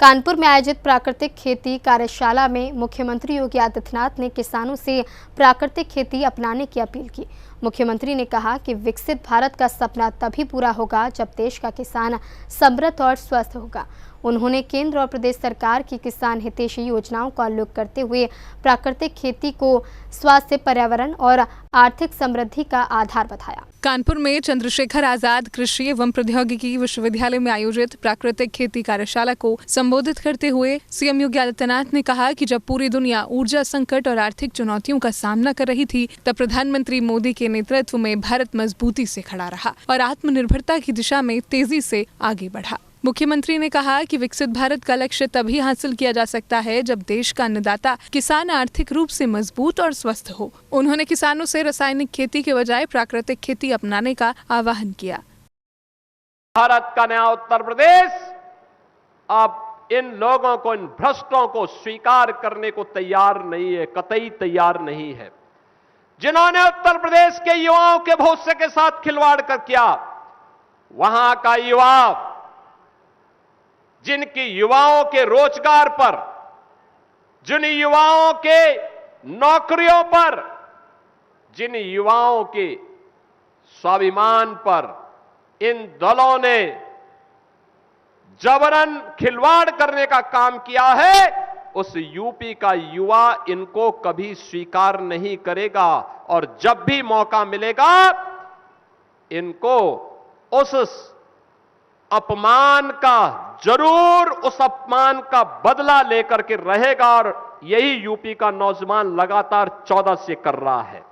कानपुर में आयोजित प्राकृतिक खेती कार्यशाला में मुख्यमंत्री योगी आदित्यनाथ ने किसानों से प्राकृतिक खेती अपनाने की अपील की। मुख्यमंत्री ने कहा कि विकसित भारत का सपना तभी पूरा होगा जब देश का किसान समृद्ध और स्वस्थ होगा। उन्होंने केंद्र और प्रदेश सरकार की किसान हितैषी योजनाओं का उल्लेख करते हुए प्राकृतिक खेती को स्वास्थ्य, पर्यावरण और आर्थिक समृद्धि का आधार बताया। कानपुर में चंद्रशेखर आजाद कृषि एवं प्रौद्योगिकी विश्वविद्यालय में आयोजित प्राकृतिक खेती कार्यशाला को संबोधित करते हुए सीएम योगी आदित्यनाथ ने कहा कि जब पूरी दुनिया ऊर्जा संकट और आर्थिक चुनौतियों का सामना कर रही थी, तब प्रधानमंत्री मोदी के नेतृत्व में भारत मजबूती से खड़ा रहा और आत्मनिर्भरता की दिशा में तेजी से आगे बढ़ा। मुख्यमंत्री ने कहा कि विकसित भारत का लक्ष्य तभी हासिल किया जा सकता है जब देश का अन्नदाता किसान आर्थिक रूप से मजबूत और स्वस्थ हो। उन्होंने किसानों से रासायनिक खेती के बजाय प्राकृतिक खेती अपनाने का आह्वान किया। भारत का नया उत्तर प्रदेश अब इन लोगों को, इन भ्रष्टों को स्वीकार करने को तैयार नहीं है, कतई तैयार नहीं है। जिन्होंने उत्तर प्रदेश के युवाओं के भविष्य के साथ खिलवाड़ कर किया, वहां का युवा, जिनकी युवाओं के रोजगार पर, जिन युवाओं के नौकरियों पर, जिन युवाओं के स्वाभिमान पर इन दलों ने जबरन खिलवाड़ करने का काम किया है, उस यूपी का युवा इनको कभी स्वीकार नहीं करेगा। और जब भी मौका मिलेगा, इनको उस अपमान का, जरूर उस अपमान का बदला लेकर के रहेगा। और यही यूपी का नौजवान लगातार 14 से कर रहा है।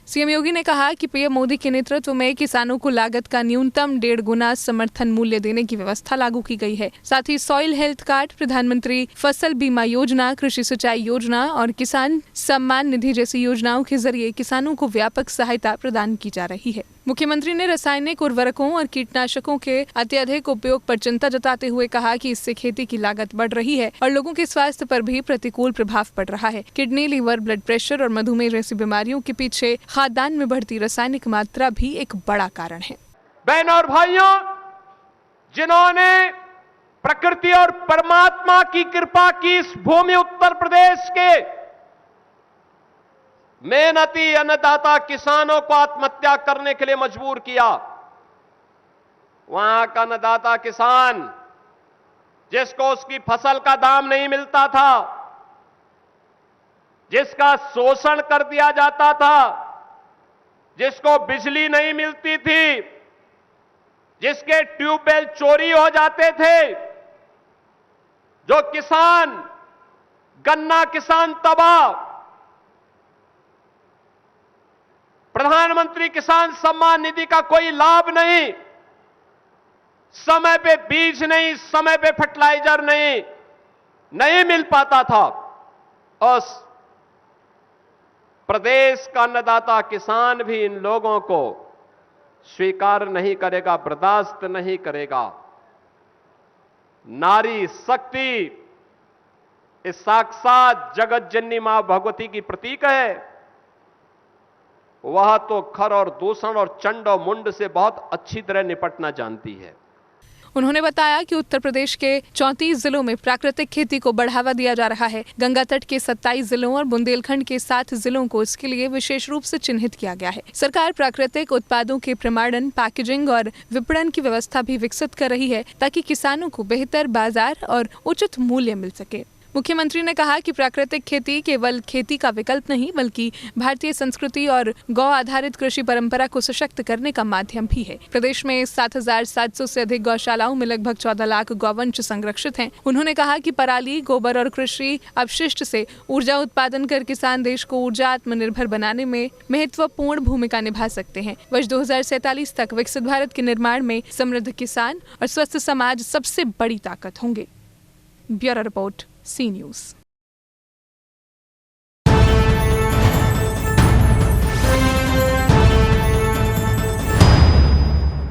सीएम योगी ने कहा कि पीएम मोदी के नेतृत्व में किसानों को लागत का न्यूनतम 1.5 गुना समर्थन मूल्य देने की व्यवस्था लागू की गई है। साथ ही सॉइल हेल्थ कार्ड, प्रधानमंत्री फसल बीमा योजना, कृषि सिंचाई योजना और किसान सम्मान निधि जैसी योजनाओं के जरिए किसानों को व्यापक सहायता प्रदान की जा रही है। मुख्यमंत्री ने रासायनिक उर्वरकों और कीटनाशकों के अत्यधिक उपयोग पर चिंता जताते हुए कहा कि इससे खेती की लागत बढ़ रही है और लोगों के स्वास्थ्य पर भी प्रतिकूल प्रभाव पड़ रहा है। किडनी, लीवर, ब्लड प्रेशर और मधुमेह जैसी बीमारियों के पीछे खाद्यान्न में बढ़ती रासायनिक मात्रा भी एक बड़ा कारण है। बहनों और भाइयों, जिन्होंने प्रकृति और परमात्मा की कृपा की इस भूमि उत्तर प्रदेश के मेहनती अन्नदाता किसानों को आत्महत्या करने के लिए मजबूर किया, वहां का अन्नदाता किसान, जिसको उसकी फसल का दाम नहीं मिलता था, जिसका शोषण कर दिया जाता था, जिसको बिजली नहीं मिलती थी, जिसके ट्यूबवेल चोरी हो जाते थे, जो किसान, गन्ना किसान तबाह, प्रधानमंत्री किसान सम्मान निधि का कोई लाभ नहीं, समय पे बीज नहीं, समय पे फर्टिलाइजर नहीं मिल पाता था। उस प्रदेश का अन्नदाता किसान भी इन लोगों को स्वीकार नहीं करेगा, बर्दाश्त नहीं करेगा। नारी शक्ति इस साक्षात जगत जननी मां भगवती की प्रतीक है। वह तो खर और दूषण और चंड और मुंड से बहुत अच्छी तरह निपटना जानती है। उन्होंने बताया कि उत्तर प्रदेश के 34 जिलों में प्राकृतिक खेती को बढ़ावा दिया जा रहा है। गंगा तट के 27 जिलों और बुंदेलखंड के 7 जिलों को इसके लिए विशेष रूप से चिन्हित किया गया है। सरकार प्राकृतिक उत्पादों के प्रमाणन, पैकेजिंग और विपणन की व्यवस्था भी विकसित कर रही है ताकि किसानों को बेहतर बाजार और उचित मूल्य मिल सके। मुख्यमंत्री ने कहा कि प्राकृतिक खेती केवल खेती का विकल्प नहीं, बल्कि भारतीय संस्कृति और गौ आधारित कृषि परंपरा को सशक्त करने का माध्यम भी है। प्रदेश में 7,700 से अधिक गौशालाओं में लगभग 14 लाख गौवंश संरक्षित हैं। उन्होंने कहा कि पराली, गोबर और कृषि अपशिष्ट से ऊर्जा उत्पादन कर किसान देश को ऊर्जा आत्मनिर्भर बनाने में महत्वपूर्ण भूमिका निभा सकते हैं। वर्ष 2047 तक विकसित भारत के निर्माण में समृद्ध किसान और स्वस्थ समाज सबसे बड़ी ताकत होंगे। ब्यूरो रिपोर्ट, सी न्यूज़।